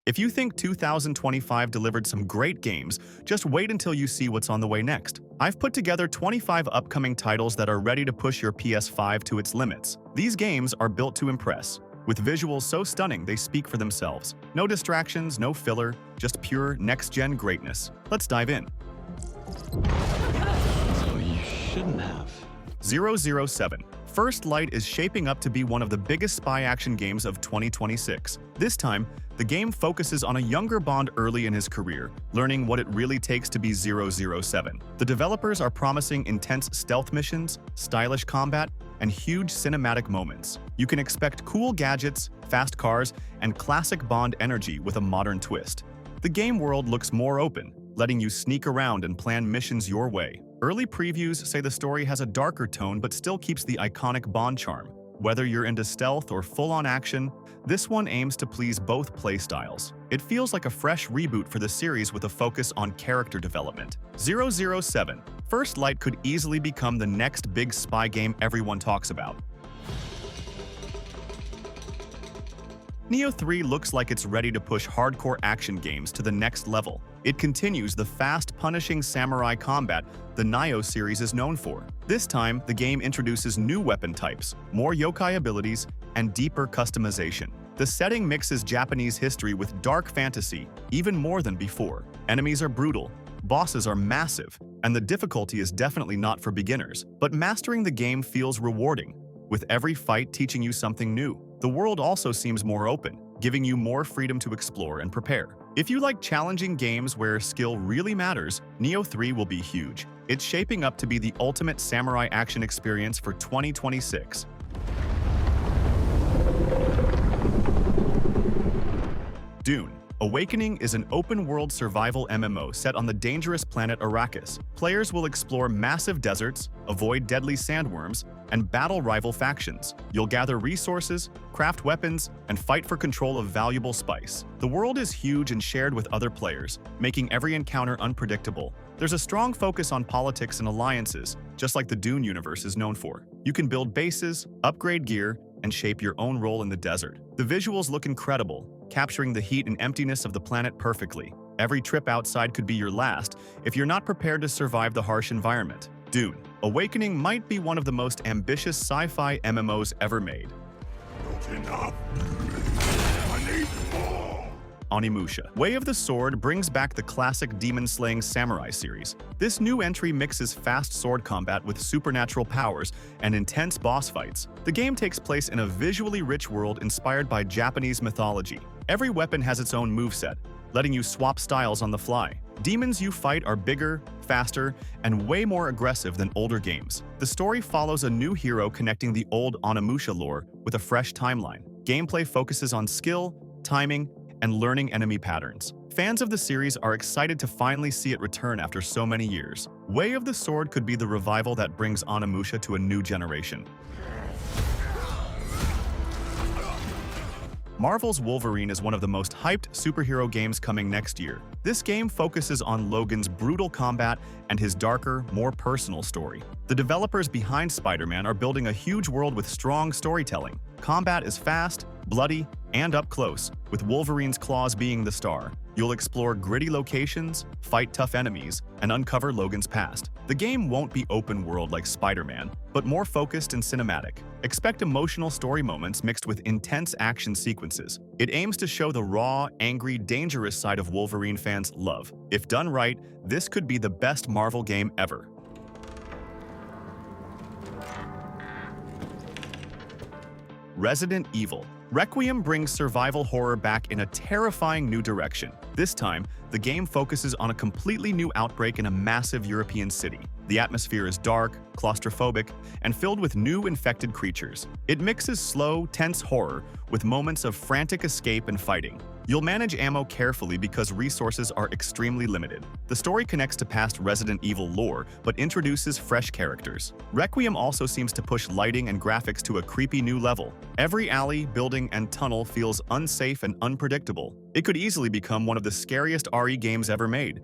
If you think 2025 delivered some great games, just wait until you see what's on the way next. I've put together 25 upcoming titles that are ready to push your PS5 to its limits. These games are built to impress, with visuals so stunning they speak for themselves. No distractions, no filler, just pure next-gen greatness. Let's dive in. So you shouldn't have. 007. First Light is shaping up to be one of the biggest spy action games of 2026. This time, the game focuses on a younger Bond early in his career, learning what it really takes to be 007. The developers are promising intense stealth missions, stylish combat, and huge cinematic moments. You can expect cool gadgets, fast cars, and classic Bond energy with a modern twist. The game world looks more open, letting you sneak around and plan missions your way. Early previews say the story has a darker tone but still keeps the iconic Bond charm. Whether you're into stealth or full-on action, this one aims to please both playstyles. It feels like a fresh reboot for the series with a focus on character development. 007. First Light could easily become the next big spy game everyone talks about. Neo 3 looks like it's ready to push hardcore action games to the next level. It continues the fast, punishing samurai combat the Nioh series is known for. This time, the game introduces new weapon types, more yokai abilities, and deeper customization. The setting mixes Japanese history with dark fantasy, even more than before. Enemies are brutal, bosses are massive, and the difficulty is definitely not for beginners. But mastering the game feels rewarding, with every fight teaching you something new. The world also seems more open, giving you more freedom to explore and prepare. If you like challenging games where skill really matters, Neo 3 will be huge. It's shaping up to be the ultimate samurai action experience for 2026. Dune. Awakening is an open-world survival MMO set on the dangerous planet Arrakis. Players will explore massive deserts, avoid deadly sandworms, and battle rival factions. You'll gather resources, craft weapons, and fight for control of valuable spice. The world is huge and shared with other players, making every encounter unpredictable. There's a strong focus on politics and alliances, just like the Dune universe is known for. You can build bases, upgrade gear, and shape your own role in the desert. The visuals look incredible, capturing the heat and emptiness of the planet perfectly. Every trip outside could be your last if you're not prepared to survive the harsh environment. Dune. Awakening might be one of the most ambitious sci-fi MMOs ever made. Not enough. I need more. Onimusha. Way of the Sword brings back the classic demon-slaying samurai series. This new entry mixes fast sword combat with supernatural powers and intense boss fights. The game takes place in a visually rich world inspired by Japanese mythology. Every weapon has its own moveset, letting you swap styles on the fly. Demons you fight are bigger, faster, and way more aggressive than older games. The story follows a new hero connecting the old Onimusha lore with a fresh timeline. Gameplay focuses on skill, timing, and learning enemy patterns. Fans of the series are excited to finally see it return after so many years. Way of the Sword could be the revival that brings Onimusha to a new generation. Marvel's Wolverine is one of the most hyped superhero games coming next year. This game focuses on Logan's brutal combat and his darker, more personal story. The developers behind Spider-Man are building a huge world with strong storytelling. Combat is fast, bloody, and up close, with Wolverine's claws being the star. You'll explore gritty locations, fight tough enemies, and uncover Logan's past. The game won't be open world like Spider-Man, but more focused and cinematic. Expect emotional story moments mixed with intense action sequences. It aims to show the raw, angry, dangerous side of Wolverine fans love. If done right, this could be the best Marvel game ever. Resident Evil. Requiem brings survival horror back in a terrifying new direction. This time, the game focuses on a completely new outbreak in a massive European city. The atmosphere is dark, claustrophobic, and filled with new infected creatures. It mixes slow, tense horror with moments of frantic escape and fighting. You'll manage ammo carefully because resources are extremely limited. The story connects to past Resident Evil lore, but introduces fresh characters. Requiem also seems to push lighting and graphics to a creepy new level. Every alley, building, and tunnel feels unsafe and unpredictable. It could easily become one of the scariest RE games ever made.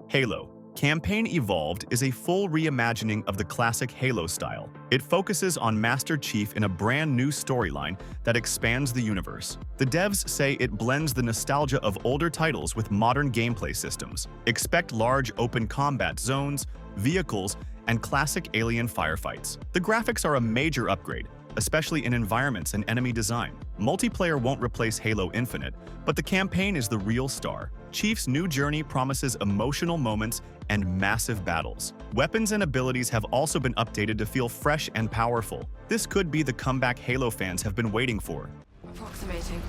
Halo. Campaign Evolved is a full reimagining of the classic Halo style. It focuses on Master Chief in a brand new storyline that expands the universe. The devs say it blends the nostalgia of older titles with modern gameplay systems. Expect large open combat zones, vehicles, and classic alien firefights. The graphics are a major upgrade, especially in environments and enemy design. Multiplayer won't replace Halo Infinite, but the campaign is the real star. Chief's new journey promises emotional moments and massive battles. Weapons and abilities have also been updated to feel fresh and powerful. This could be the comeback Halo fans have been waiting for. Approximating.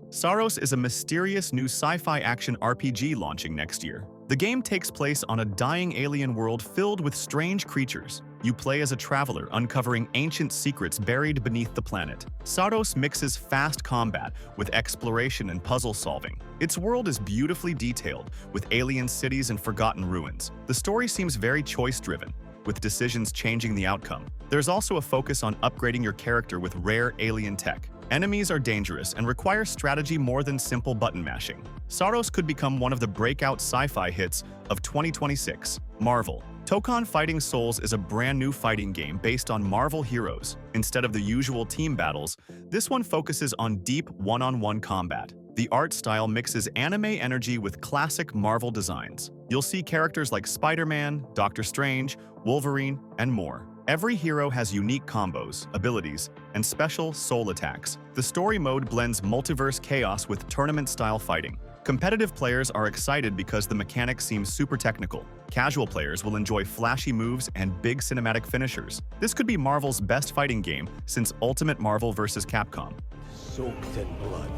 Saros is a mysterious new sci-fi action RPG launching next year. The game takes place on a dying alien world filled with strange creatures. You play as a traveler uncovering ancient secrets buried beneath the planet. Saros mixes fast combat with exploration and puzzle solving. Its world is beautifully detailed, with alien cities and forgotten ruins. The story seems very choice-driven, with decisions changing the outcome. There's also a focus on upgrading your character with rare alien tech. Enemies are dangerous and require strategy more than simple button mashing. Saros could become one of the breakout sci-fi hits of 2026. Marvel. Tokon Fighting Souls is a brand new fighting game based on Marvel heroes. Instead of the usual team battles, this one focuses on deep one-on-one combat. The art style mixes anime energy with classic Marvel designs. You'll see characters like Spider-Man, Doctor Strange, Wolverine, and more. Every hero has unique combos, abilities, and special soul attacks. The story mode blends multiverse chaos with tournament-style fighting. Competitive players are excited because the mechanics seem super technical. Casual players will enjoy flashy moves and big cinematic finishers. This could be Marvel's best fighting game since Ultimate Marvel vs. Capcom. Soaked in blood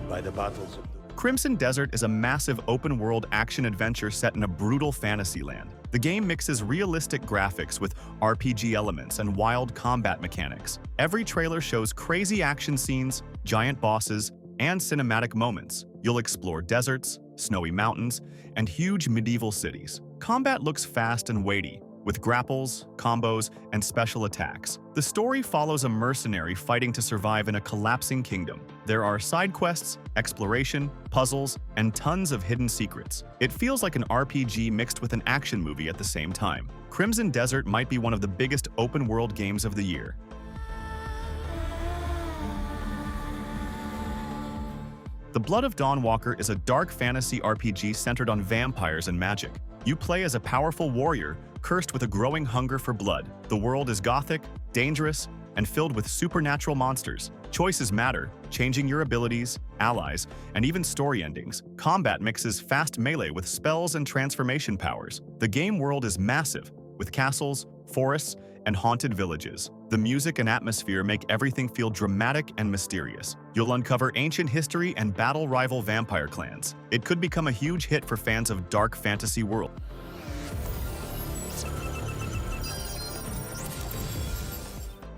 by the battles of the... Crimson Desert is a massive open-world action-adventure set in a brutal fantasy land. The game mixes realistic graphics with RPG elements and wild combat mechanics. Every trailer shows crazy action scenes, giant bosses, and cinematic moments. You'll explore deserts, snowy mountains, and huge medieval cities. Combat looks fast and weighty, with grapples, combos, and special attacks. The story follows a mercenary fighting to survive in a collapsing kingdom. There are side quests, exploration, puzzles, and tons of hidden secrets. It feels like an RPG mixed with an action movie at the same time. Crimson Desert might be one of the biggest open-world games of the year. The Blood of Dawnwalker is a dark fantasy RPG centered on vampires and magic. You play as a powerful warrior, cursed with a growing hunger for blood. The world is gothic, dangerous, and filled with supernatural monsters. Choices matter, changing your abilities, allies, and even story endings. Combat mixes fast melee with spells and transformation powers. The game world is massive, with castles, forests, and haunted villages. The music and atmosphere make everything feel dramatic and mysterious. You'll uncover ancient history and battle rival vampire clans. It could become a huge hit for fans of dark fantasy world.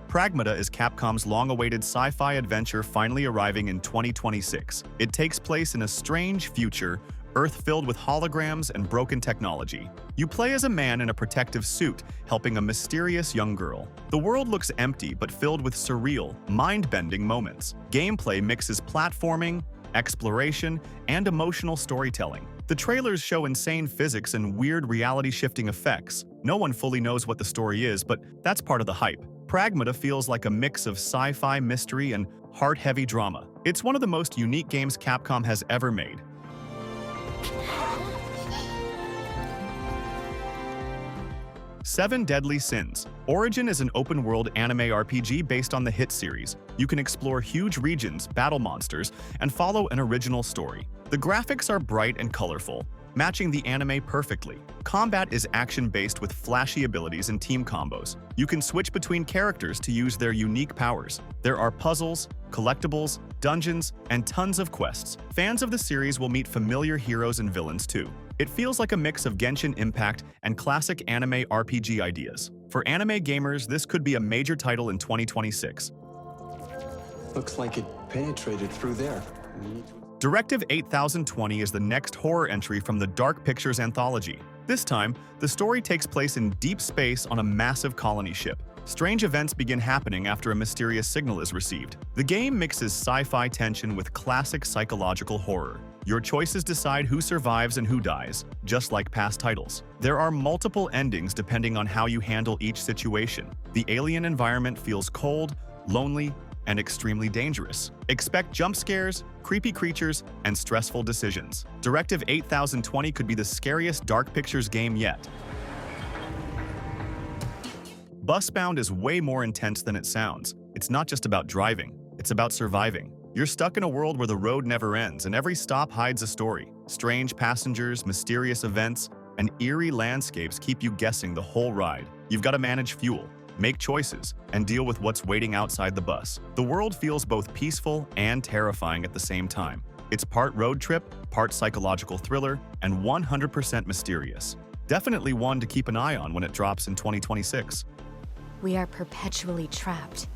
Pragmata is Capcom's long-awaited sci-fi adventure finally arriving in 2026. It takes place in a strange future, Earth filled with holograms and broken technology. You play as a man in a protective suit, helping a mysterious young girl. The world looks empty but filled with surreal, mind-bending moments. Gameplay mixes platforming, exploration, and emotional storytelling. The trailers show insane physics and weird reality-shifting effects. No one fully knows what the story is, but that's part of the hype. Pragmata feels like a mix of sci-fi mystery and heart-heavy drama. It's one of the most unique games Capcom has ever made. Seven Deadly Sins. Origin is an open-world anime RPG based on the hit series. You can explore huge regions, battle monsters, and follow an original story. The graphics are bright and colorful, matching the anime perfectly. Combat is action-based with flashy abilities and team combos. You can switch between characters to use their unique powers. There are puzzles, collectibles, dungeons, and tons of quests. Fans of the series will meet familiar heroes and villains too. It feels like a mix of Genshin Impact and classic anime RPG ideas. For anime gamers, this could be a major title in 2026. Looks like it penetrated through there. Directive 8020 is the next horror entry from the Dark Pictures anthology. This time, the story takes place in deep space on a massive colony ship. Strange events begin happening after a mysterious signal is received. The game mixes sci-fi tension with classic psychological horror. Your choices decide who survives and who dies, just like past titles. There are multiple endings depending on how you handle each situation. The alien environment feels cold, lonely, and extremely dangerous. Expect jump scares, creepy creatures, and stressful decisions. Directive 8020 could be the scariest Dark Pictures game yet. Busbound is way more intense than it sounds. It's not just about driving, it's about surviving. You're stuck in a world where the road never ends, and every stop hides a story. Strange passengers, mysterious events, and eerie landscapes keep you guessing the whole ride. You've got to manage fuel, make choices, and deal with what's waiting outside the bus. The world feels both peaceful and terrifying at the same time. It's part road trip, part psychological thriller, and 100% mysterious. Definitely one to keep an eye on when it drops in 2026. We are perpetually trapped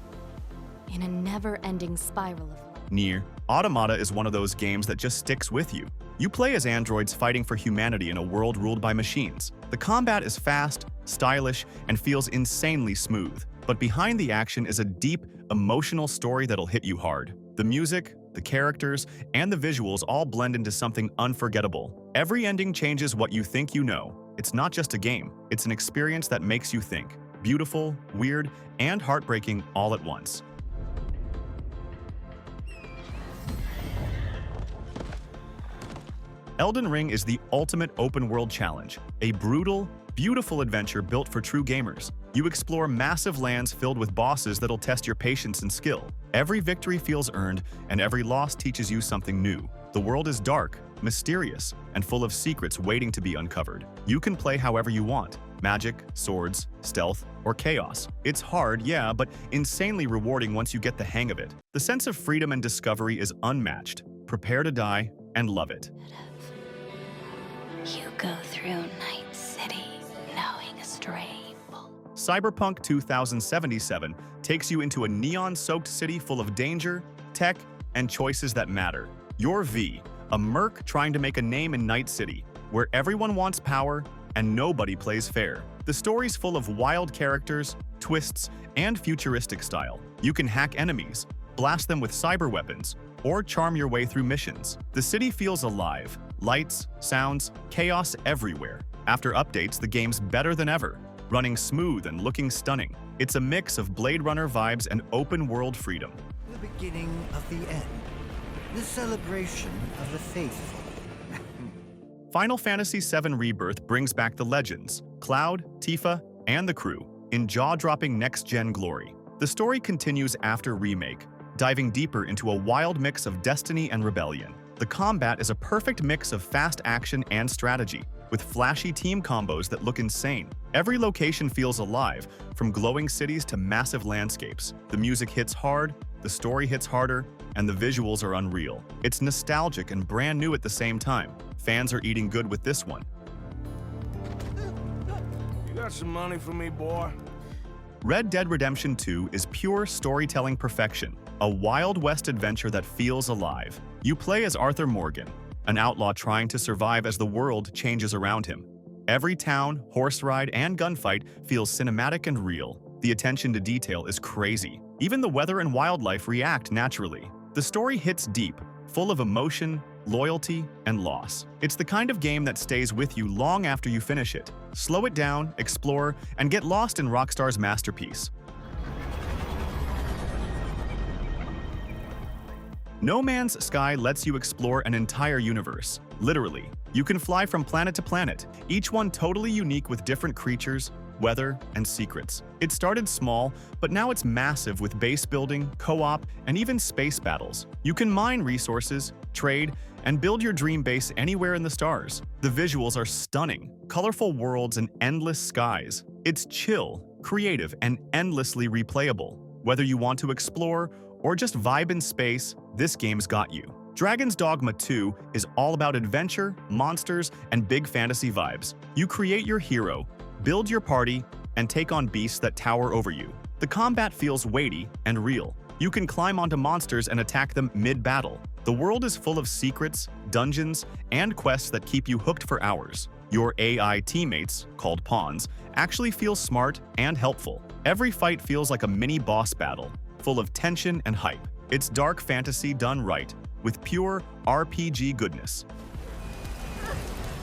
in a never-ending spiral of life. Nier Automata is one of those games that just sticks with you. You play as androids fighting for humanity in a world ruled by machines. The combat is fast, stylish, and feels insanely smooth. But behind the action is a deep, emotional story that'll hit you hard. The music, the characters, and the visuals all blend into something unforgettable. Every ending changes what you think you know. It's not just a game, it's an experience that makes you think. Beautiful, weird, and heartbreaking all at once. Elden Ring is the ultimate open-world challenge, a brutal, beautiful adventure built for true gamers. You explore massive lands filled with bosses that'll test your patience and skill. Every victory feels earned, and every loss teaches you something new. The world is dark, mysterious, and full of secrets waiting to be uncovered. You can play however you want: magic, swords, stealth, or chaos. It's hard, yeah, but insanely rewarding once you get the hang of it. The sense of freedom and discovery is unmatched. Prepare to die and love it. You go through Night City knowing a stray bullet. Cyberpunk 2077 takes you into a neon-soaked city full of danger, tech, and choices that matter. You're V, a merc trying to make a name in Night City, where everyone wants power and nobody plays fair. The story's full of wild characters, twists, and futuristic style. You can hack enemies, blast them with cyber weapons, or charm your way through missions. The city feels alive. Lights, sounds, chaos everywhere. After updates, the game's better than ever, running smooth and looking stunning. It's a mix of Blade Runner vibes and open-world freedom. The beginning of the end. The celebration of the faithful. Final Fantasy VII Rebirth brings back the legends, Cloud, Tifa, and the crew, in jaw-dropping next-gen glory. The story continues after Remake, diving deeper into a wild mix of destiny and rebellion. The combat is a perfect mix of fast action and strategy, with flashy team combos that look insane. Every location feels alive, from glowing cities to massive landscapes. The music hits hard, the story hits harder, and the visuals are unreal. It's nostalgic and brand new at the same time. Fans are eating good with this one. You got some money for me, boy? Red Dead Redemption 2 is pure storytelling perfection, a Wild West adventure that feels alive. You play as Arthur Morgan, an outlaw trying to survive as the world changes around him. Every town, horse ride, and gunfight feels cinematic and real. The attention to detail is crazy. Even the weather and wildlife react naturally. The story hits deep, full of emotion, loyalty, and loss. It's the kind of game that stays with you long after you finish it. Slow it down, explore, and get lost in Rockstar's masterpiece. No Man's Sky lets you explore an entire universe. Literally, you can fly from planet to planet, each one totally unique with different creatures, weather, and secrets. It started small, but now it's massive with base building, co-op, and even space battles. You can mine resources, trade, and build your dream base anywhere in the stars. The visuals are stunning, colorful worlds and endless skies. It's chill, creative, and endlessly replayable. Whether you want to explore or just vibe in space, this game's got you. Dragon's Dogma 2 is all about adventure, monsters, and big fantasy vibes. You create your hero, build your party, and take on beasts that tower over you. The combat feels weighty and real. You can climb onto monsters and attack them mid-battle. The world is full of secrets, dungeons, and quests that keep you hooked for hours. Your AI teammates, called pawns, actually feel smart and helpful. Every fight feels like a mini boss battle, full of tension and hype. It's dark fantasy done right, with pure RPG goodness.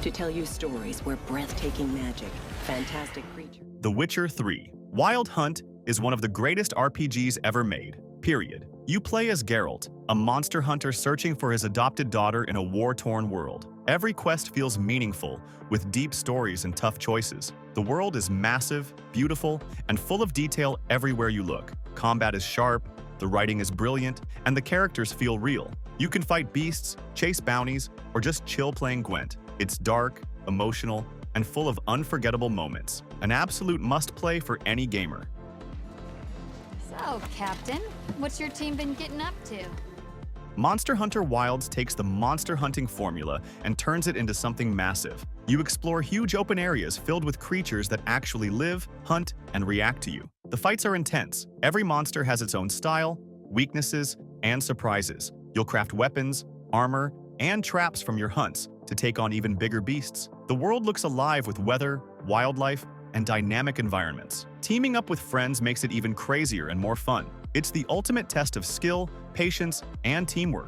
To tell you stories where breathtaking magic, fantastic creatures. The Witcher 3. Wild Hunt is one of the greatest RPGs ever made, period. You play as Geralt, a monster hunter searching for his adopted daughter in a war-torn world. Every quest feels meaningful, with deep stories and tough choices. The world is massive, beautiful, and full of detail everywhere you look. Combat is sharp, the writing is brilliant, and the characters feel real. You can fight beasts, chase bounties, or just chill playing Gwent. It's dark, emotional, and full of unforgettable moments. An absolute must-play for any gamer. So, Captain, what's your team been getting up to? Monster Hunter Wilds takes the monster hunting formula and turns it into something massive. You explore huge open areas filled with creatures that actually live, hunt, and react to you. The fights are intense. Every monster has its own style, weaknesses, and surprises. You'll craft weapons, armor, and traps from your hunts to take on even bigger beasts. The world looks alive with weather, wildlife, and dynamic environments. Teaming up with friends makes it even crazier and more fun. It's the ultimate test of skill, patience, and teamwork.